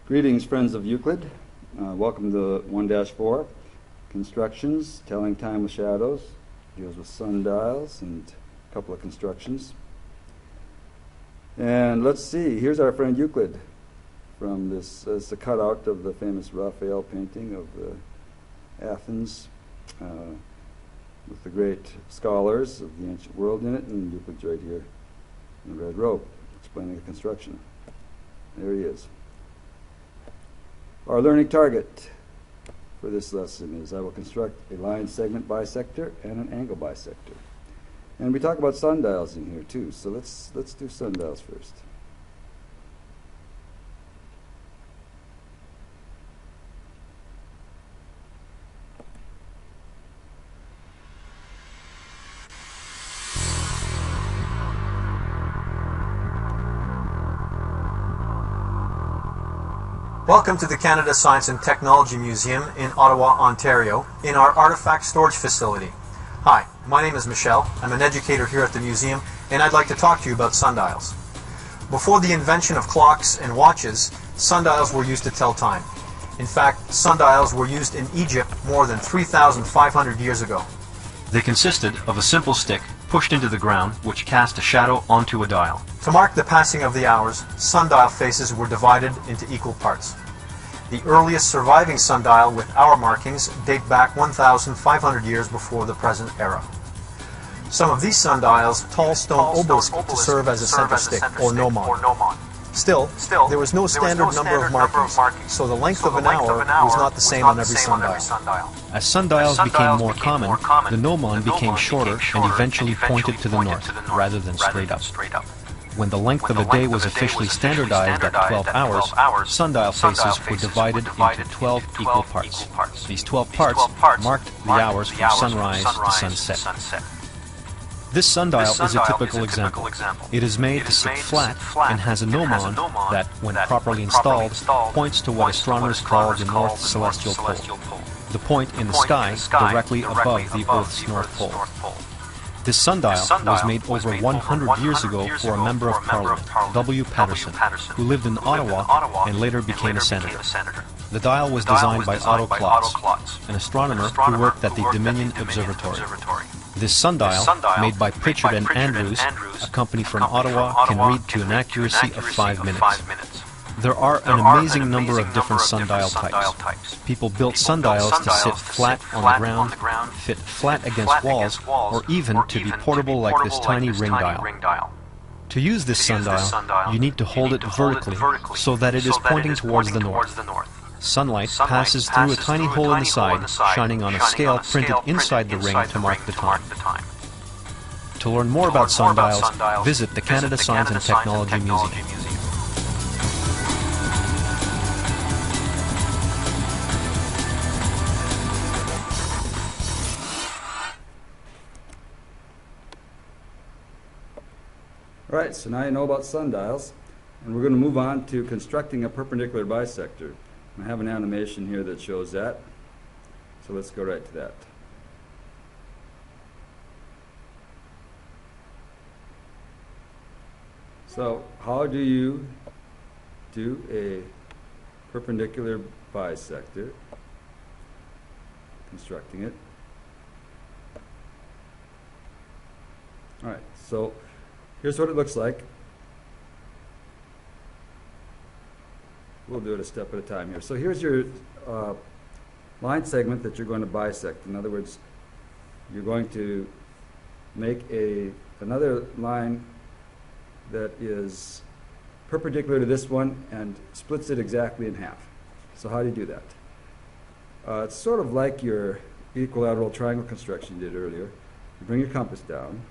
Greetings, friends of Euclid. Welcome to 1-4, constructions, telling time with shadows. Deals with sundials and a couple of constructions. And let's see, here's our friend Euclid from this, as a cutout of the famous Raphael painting of Athens with the great scholars of the ancient world in it, and Euclid's right here in the red robe explaining the construction. There he is. Our learning target for this lesson is I will construct a line segment bisector and an angle bisector. And we talk about sundials in here too, so let's do sundials first. Welcome to the Canada Science and Technology Museum in Ottawa, Ontario, in our artifact storage facility. Hi, my name is Michelle. I'm an educator here at the museum, and I'd like to talk to you about sundials. Before the invention of clocks and watches, sundials were used to tell time. In fact, sundials were used in Egypt more than 3,500 years ago. They consisted of a simple stick pushed into the ground which cast a shadow onto a dial. To mark the passing of the hours, sundial faces were divided into equal parts. The earliest surviving sundial with hour markings date back 1,500 years before the present era. Some of these sundials, tall stone obelisks to serve as a center stick, or gnomon. Still, there was no standard number of markings, so the length of an hour was not the same on every sundial. As sundials became more common, the gnomon became shorter and eventually pointed to the north, rather than straight up. When the length of a day was officially standardized at 12 hours, sundial faces were divided into 12 equal parts. These 12 parts marked the hours from sunrise to sunset. This sundial is a typical example. It is made to sit flat and has a gnomon that, when properly installed, points to what astronomers call the North Celestial Pole, the point in the sky directly above the Earth's North Pole. This sundial was made over 100 years ago for a Member of Parliament, W. Patterson, who lived in Ottawa and later became a senator. The dial was designed by Otto Klotz, an astronomer who worked at the Dominion Observatory. This sundial, made by Pritchard and Andrews, a company from Ottawa, can read to an accuracy of 5 minutes. There are an amazing number of different sundial types. People built sundials to sit flat on the ground, fit flat against walls, or even to be portable like this tiny ring dial. To use this sundial, you need to hold it vertically so that it is pointing towards the north. Sunlight passes through a tiny hole in the side, shining on a scale printed inside the ring to mark the time. To learn more about sundials, visit the Canada Science and Technology Museum. Alright, so now you know about sundials, and we're going to move on to constructing a perpendicular bisector. I have an animation here that shows that, so let's go right to that. So how do you do a perpendicular bisector? Constructing it. Alright, so here's what it looks like. We'll do it a step at a time here. So here's your line segment that you're going to bisect. In other words, you're going to make another line that is perpendicular to this one and splits it exactly in half. So how do you do that? It's sort of like your equilateral triangle construction you did earlier. You bring your compass down,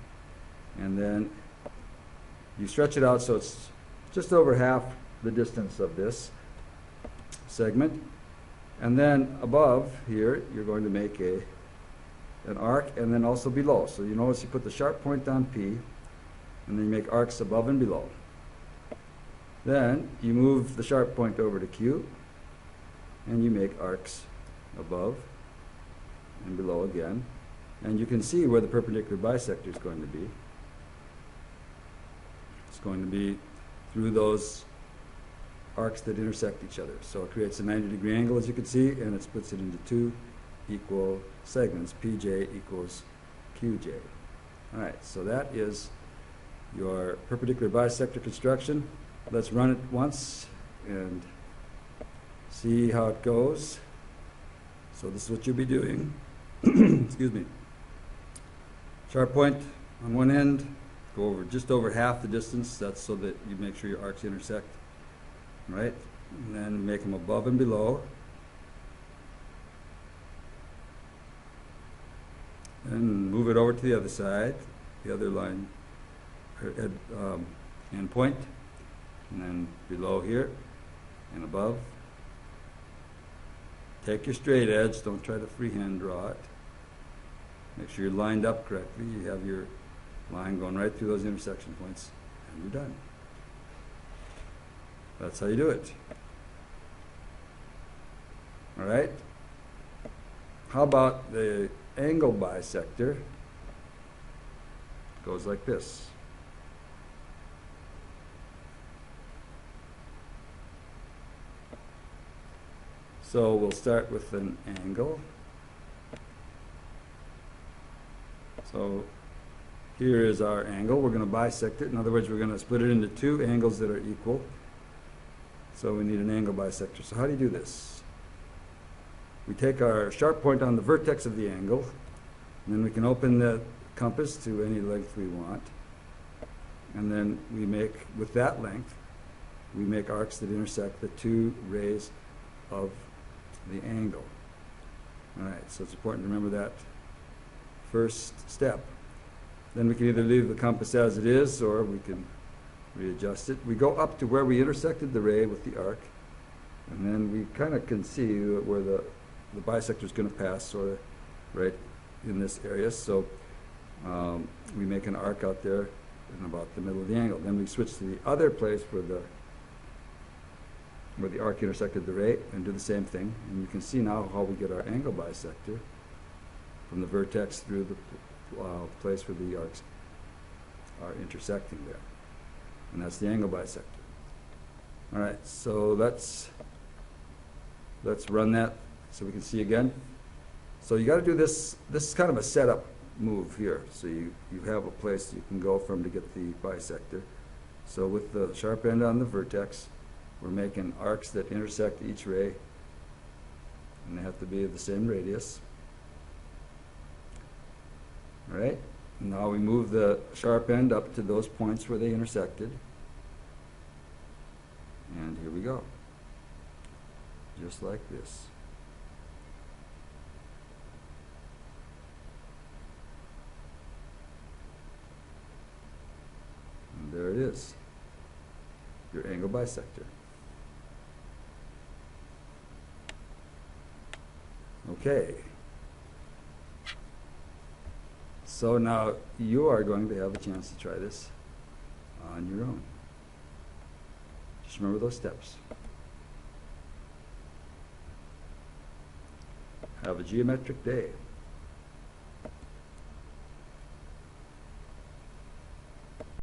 and then you stretch it out so it's just over half the distance of this segment, and then above here you're going to make an arc, and then also below. So you notice you put the sharp point on P, and then you make arcs above and below. Then you move the sharp point over to Q, and you make arcs above and below again, and you can see where the perpendicular bisector is going to be. It's going to be through those arcs that intersect each other. So it creates a 90-degree angle, as you can see, and it splits it into two equal segments, PJ equals QJ. All right, so that is your perpendicular bisector construction. Let's run it once and see how it goes. So this is what you'll be doing. Excuse me. Sharp point on one end, go over just over half the distance. That's so that you make sure your arcs intersect. Right? And then make them above and below. And move it over to the other side, the other line, end point, and then below here and above. Take your straight edge, don't try to freehand draw it. Make sure you're lined up correctly. You have your line going right through those intersection points, and you're done. That's how you do it. All right? How about the angle bisector? Goes like this. So we'll start with an angle. So here is our angle. We're going to bisect it. In other words, we're going to split it into two angles that are equal. So we need an angle bisector. So how do you do this? We take our sharp point on the vertex of the angle, and then we can open the compass to any length we want. And then we make, with that length, we make arcs that intersect the two rays of the angle. All right, so it's important to remember that first step. Then we can either leave the compass as it is, or we can readjust it. We go up to where we intersected the ray with the arc, and then we kind of can see where the bisector is going to pass, sort of right in this area. So we make an arc out there in about the middle of the angle. Then we switch to the other place where the arc intersected the ray and do the same thing. And you can see now how we get our angle bisector from the vertex through the place where the arcs are intersecting there. And that's the angle bisector. All right, so let's run that so we can see again. So you got to do this. This is kind of a setup move here. So you have a place you can go from to get the bisector. So with the sharp end on the vertex, we're making arcs that intersect each ray, and they have to be of the same radius. All right, now we move the sharp end up to those points where they intersected, and here we go, just like this. And there it is, your angle bisector. Okay. So now you are going to have a chance to try this on your own. Just remember those steps. Have a geometric day.